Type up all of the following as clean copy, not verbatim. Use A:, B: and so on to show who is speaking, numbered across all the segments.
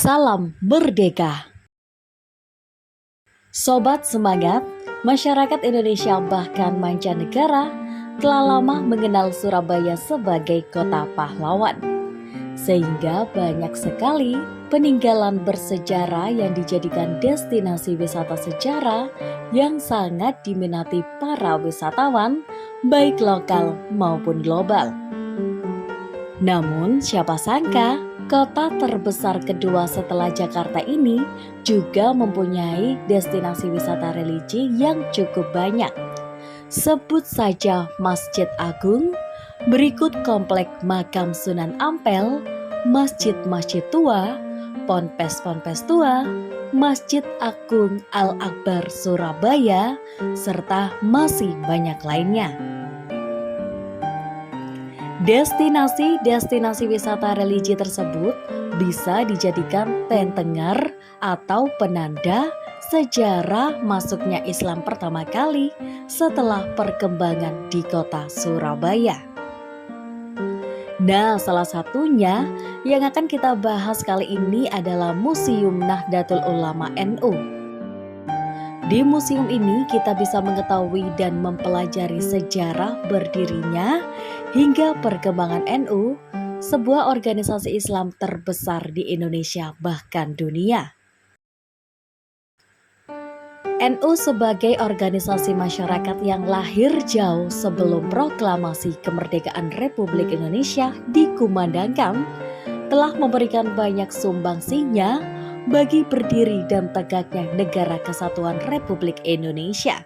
A: Salam Merdeka. Sobat semangat, masyarakat Indonesia bahkan mancanegara telah lama mengenal Surabaya sebagai kota pahlawan. Sehingga banyak sekali peninggalan bersejarah yang dijadikan destinasi wisata sejarah yang sangat diminati para wisatawan, baik lokal maupun global. Namun siapa sangka kota terbesar kedua setelah Jakarta ini juga mempunyai destinasi wisata religi yang cukup banyak. Sebut saja Masjid Agung, berikut Komplek Makam Sunan Ampel, Masjid-masjid tua, Ponpes-ponpes tua, Masjid Agung Al-Akbar Surabaya, serta masih banyak lainnya. Destinasi-destinasi wisata religi tersebut bisa dijadikan pendengar atau penanda sejarah masuknya Islam pertama kali setelah perkembangan di kota Surabaya. Nah, salah satunya yang akan kita bahas kali ini adalah Museum Nahdlatul Ulama NU. Di museum ini kita bisa mengetahui dan mempelajari sejarah berdirinya hingga perkembangan NU, sebuah organisasi Islam terbesar di Indonesia bahkan dunia. NU sebagai organisasi masyarakat yang lahir jauh sebelum proklamasi kemerdekaan Republik Indonesia dikumandangkan, telah memberikan banyak sumbangsinya bagi berdiri dan tegaknya Negara Kesatuan Republik Indonesia.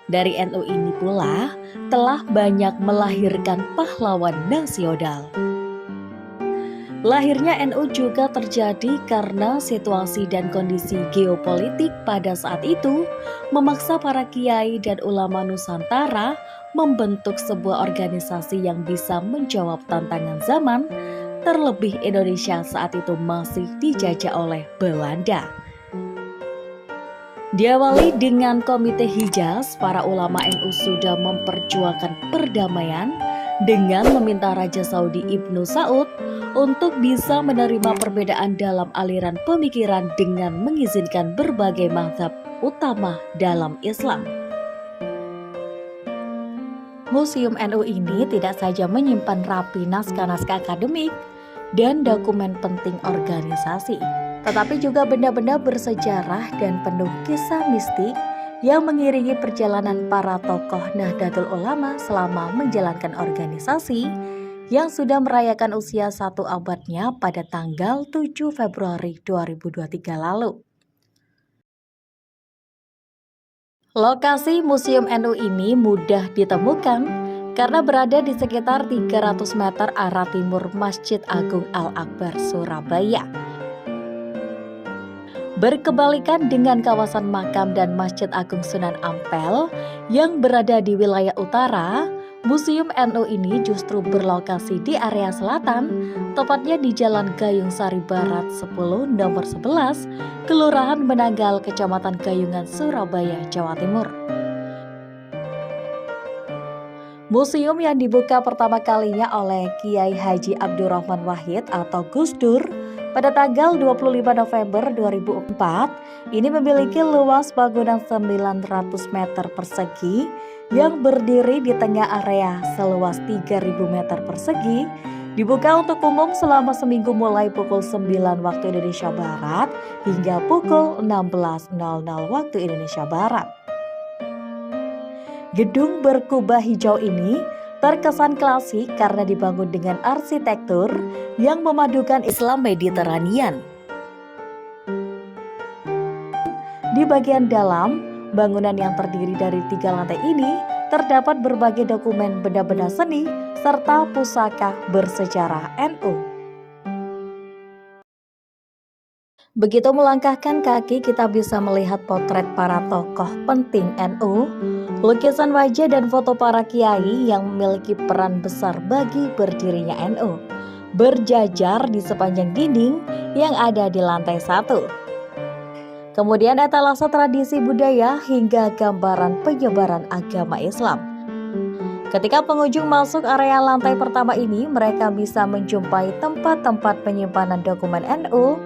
A: Dari NU ini pula telah banyak melahirkan pahlawan nasional. Lahirnya NU juga terjadi karena situasi dan kondisi geopolitik pada saat itu memaksa para kiai dan ulama Nusantara membentuk sebuah organisasi yang bisa menjawab tantangan zaman, terlebih Indonesia saat itu masih dijajah oleh Belanda. Diawali dengan Komite Hijaz, para ulama NU sudah memperjuangkan perdamaian dengan meminta Raja Saudi Ibnu Saud untuk bisa menerima perbedaan dalam aliran pemikiran dengan mengizinkan berbagai mazhab utama dalam Islam. Museum NU ini tidak saja menyimpan rapi naskah-naskah akademik dan dokumen penting organisasi, tetapi juga benda-benda bersejarah dan penuh kisah mistik yang mengiringi perjalanan para tokoh Nahdlatul Ulama selama menjalankan organisasi yang sudah merayakan usia 1 abadnya pada tanggal 7 Februari 2023 lalu. Lokasi Museum NU ini mudah ditemukan karena berada di sekitar 300 meter arah timur Masjid Agung Al-Akbar Surabaya. Berkebalikan dengan kawasan makam dan Masjid Agung Sunan Ampel yang berada di wilayah utara, Museum NU ini justru berlokasi di area selatan, tepatnya di Jalan Gayung Sari Barat 10 nomor 11, Kelurahan Menanggal, Kecamatan Gayungan, Surabaya, Jawa Timur. Museum yang dibuka pertama kalinya oleh Kiai Haji Abdurrahman Wahid atau Gus Dur pada tanggal 25 November 2004 ini memiliki luas bangunan 900 meter persegi yang berdiri di tengah area seluas 3.000 meter persegi, dibuka untuk umum selama seminggu mulai pukul 9 waktu Indonesia Barat hingga pukul 16.00 waktu Indonesia Barat. Gedung berkubah hijau ini terkesan klasik karena dibangun dengan arsitektur yang memadukan Islam Mediterranean. Di bagian dalam, bangunan yang terdiri dari 3 lantai ini terdapat berbagai dokumen benda-benda seni serta pusaka bersejarah NU. Begitu melangkahkan kaki kita bisa melihat potret para tokoh penting NU, lukisan wajah dan foto para kiai yang memiliki peran besar bagi berdirinya NU, berjajar di sepanjang dinding yang ada di lantai 1. Kemudian etalase tradisi budaya hingga gambaran penyebaran agama Islam. Ketika pengunjung masuk area lantai pertama ini, mereka bisa menjumpai tempat-tempat penyimpanan dokumen NU,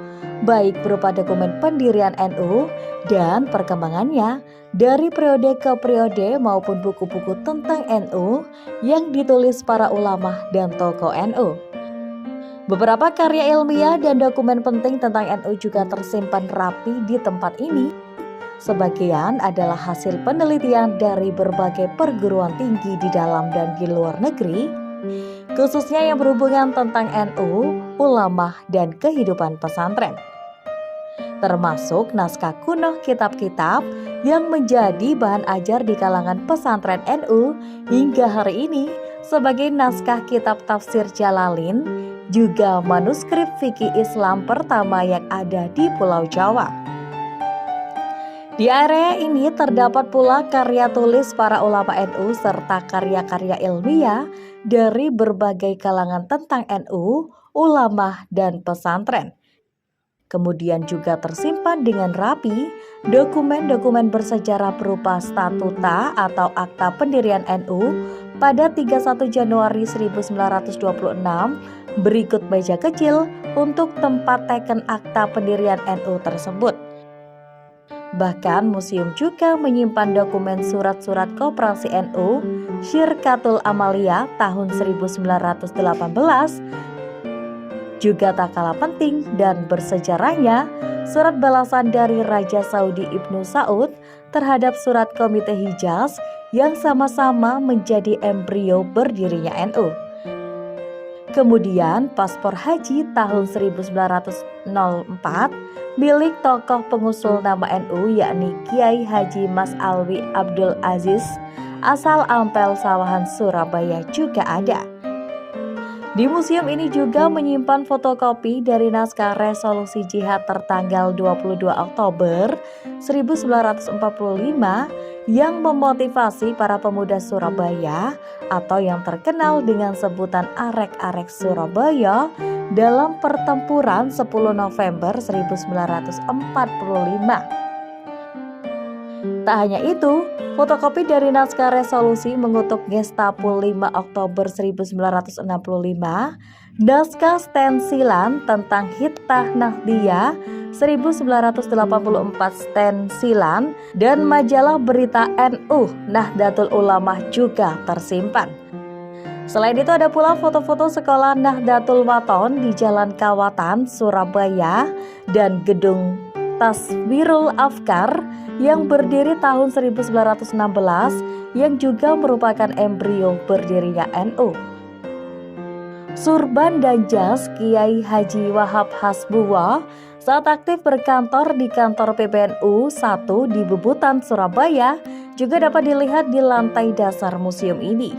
A: baik berupa dokumen pendirian NU dan perkembangannya dari periode ke periode maupun buku-buku tentang NU yang ditulis para ulama dan tokoh NU. Beberapa karya ilmiah dan dokumen penting tentang NU juga tersimpan rapi di tempat ini. Sebagian adalah hasil penelitian dari berbagai perguruan tinggi di dalam dan di luar negeri, khususnya yang berhubungan tentang NU, ulama, dan kehidupan pesantren. Termasuk naskah kuno kitab-kitab yang menjadi bahan ajar di kalangan pesantren NU hingga hari ini sebagai naskah kitab tafsir Jalalain, juga manuskrip fikih Islam pertama yang ada di Pulau Jawa. Di area ini terdapat pula karya tulis para ulama NU serta karya-karya ilmiah dari berbagai kalangan tentang NU, ulama, dan pesantren. Kemudian juga tersimpan dengan rapi dokumen-dokumen bersejarah berupa statuta atau akta pendirian NU pada 31 Januari 1926, berikut meja kecil untuk tempat teken akta pendirian NU tersebut. Bahkan museum juga menyimpan dokumen surat-surat koperasi NU Syirkatul Amalia tahun 1918. Juga tak kalah penting dan bersejarahnya surat balasan dari Raja Saudi Ibnu Saud terhadap surat Komite Hijaz yang sama-sama menjadi embrio berdirinya NU. Kemudian paspor haji tahun 1904 milik tokoh pengusul nama NU yakni Kiai Haji Mas Alwi Abdul Aziz asal Ampel Sawahan Surabaya juga ada. Di museum ini juga menyimpan fotokopi dari naskah resolusi jihad tertanggal 22 Oktober 1945 yang memotivasi para pemuda Surabaya atau yang terkenal dengan sebutan Arek-Arek Surabaya dalam pertempuran 10 November 1945. Tak hanya itu, fotokopi dari naskah resolusi mengutuk Gestapo 5 Oktober 1965, naskah stensilan tentang Hittah Nahdiyah 1984 stensilan, dan majalah berita NU Nahdlatul Ulama juga tersimpan. Selain itu ada pula foto-foto sekolah Nahdlatul Wathon di Jalan Kawatan, Surabaya, dan gedung Taswirul Afkar yang berdiri tahun 1916 yang juga merupakan embrio berdirinya NU. Surban dan jas Kiai Haji Wahab Hasbuwa saat aktif berkantor di kantor PBNU 1 di Bubutan, Surabaya juga dapat dilihat di lantai dasar museum ini.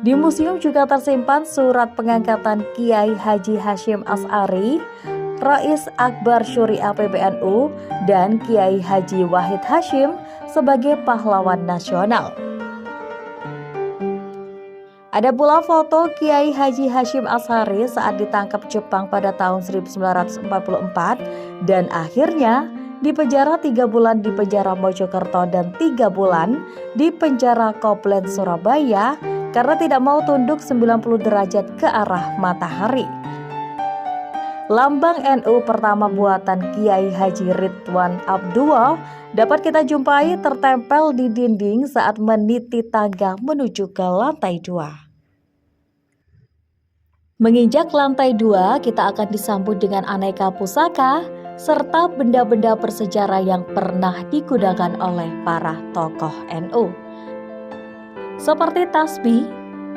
A: Di museum juga tersimpan surat pengangkatan Kiai Haji Hashim As'ari, Rais Akbar Syuriah PBNU, dan Kiai Haji Wahid Hashim sebagai pahlawan nasional. Ada pula foto Kiai Haji Hashim As'ari saat ditangkap Jepang pada tahun 1944 dan akhirnya dipenjara 3 bulan di penjara Mojokerto dan 3 bulan di penjara Koblen Surabaya karena tidak mau tunduk 90 derajat ke arah matahari. Lambang NU pertama buatan Kiai Haji Ridwan Abdullah dapat kita jumpai tertempel di dinding saat meniti tangga menuju ke lantai 2. Menginjak lantai 2, kita akan disambut dengan aneka pusaka serta benda-benda bersejarah yang pernah digunakan oleh para tokoh NU. Seperti tasbih,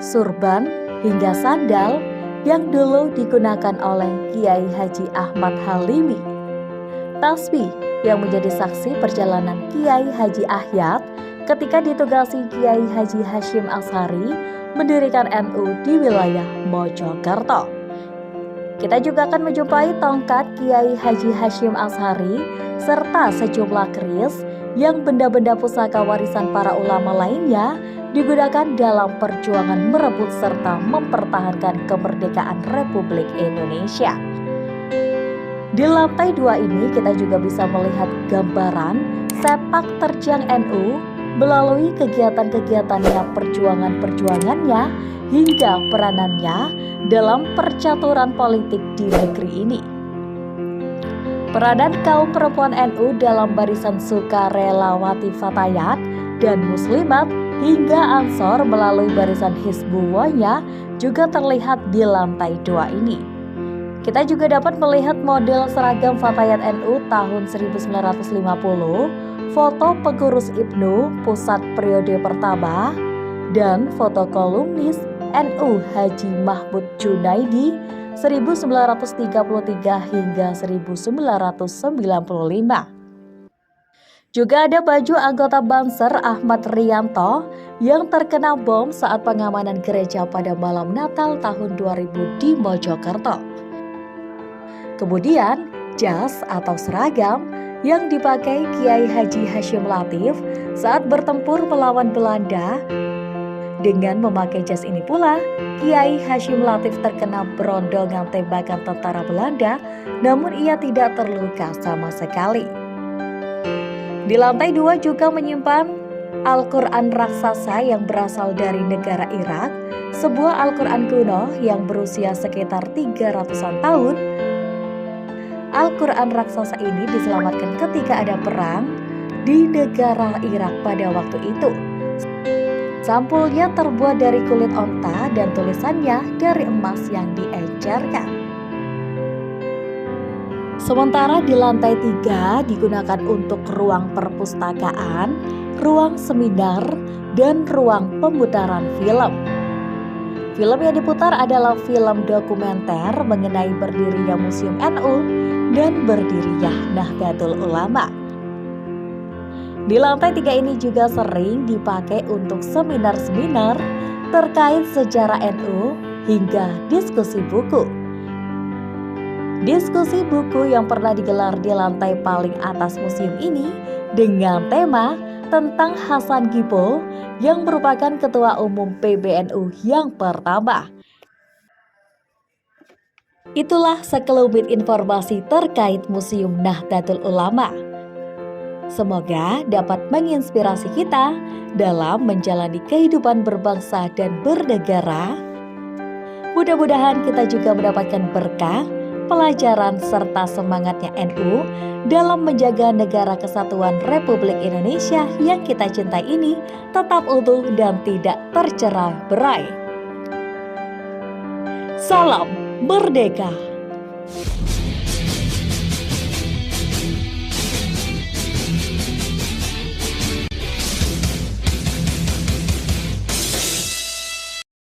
A: surban, hingga sandal yang dulu digunakan oleh Kiai Haji Ahmad Halimi. Tasbih yang menjadi saksi perjalanan Kiai Haji Ahyad ketika ditugasi Kiai Haji Hashim As'ari mendirikan NU di wilayah Mojokerto. Kita juga akan menjumpai tongkat Kiai Haji Hashim As'ari serta sejumlah keris yang benda-benda pusaka warisan para ulama lainnya digunakan dalam perjuangan merebut serta mempertahankan kemerdekaan Republik Indonesia. Di lantai 2 ini kita juga bisa melihat gambaran sepak terjang NU melalui kegiatan-kegiatannya, perjuangannya, hingga peranannya dalam percaturan politik di negeri ini. Peranan kaum perempuan NU dalam barisan sukarelawati Fatayat dan Muslimat hingga Ansor melalui barisan Hizbullah juga terlihat di lantai 2 ini. Kita juga dapat melihat model seragam Fatayat NU tahun 1950, foto pengurus IPNU pusat periode pertama, dan foto kolumnis NU Haji Mahmud Junaidi 1933 hingga 1995. Juga ada baju anggota Banser Ahmad Rianto yang terkena bom saat pengamanan gereja pada malam Natal tahun 2000 di Mojokerto. Kemudian, jas atau seragam yang dipakai Kiai Haji Hasyim Latif saat bertempur melawan Belanda. Dengan memakai jas ini pula, Kiai Hasyim Latif terkena berondongan tembakan tentara Belanda, namun ia tidak terluka sama sekali. Di lantai 2 juga menyimpan Al-Quran raksasa yang berasal dari negara Irak, sebuah Al-Quran kuno yang berusia sekitar 300-an tahun. Al-Quran raksasa ini diselamatkan ketika ada perang di negara Irak pada waktu itu. Sampulnya terbuat dari kulit onta dan tulisannya dari emas yang diencerkan. Sementara di lantai 3 digunakan untuk ruang perpustakaan, ruang seminar, dan ruang pemutaran film. Film yang diputar adalah film dokumenter mengenai berdirinya Museum NU dan berdirinya Nahdlatul Ulama. Di lantai 3 ini juga sering dipakai untuk seminar-seminar terkait sejarah NU hingga diskusi buku. Diskusi buku yang pernah digelar di lantai paling atas museum ini dengan tema tentang Hasan Gibol yang merupakan Ketua Umum PBNU yang pertama. Itulah sekelumit informasi terkait Museum Nahdlatul Ulama. Semoga dapat menginspirasi kita dalam menjalani kehidupan berbangsa dan bernegara. Mudah-mudahan kita juga mendapatkan berkah, pelajaran, serta semangatnya NU dalam menjaga negara kesatuan Republik Indonesia yang kita cintai ini tetap utuh dan tidak tercerai-berai. Salam Merdeka!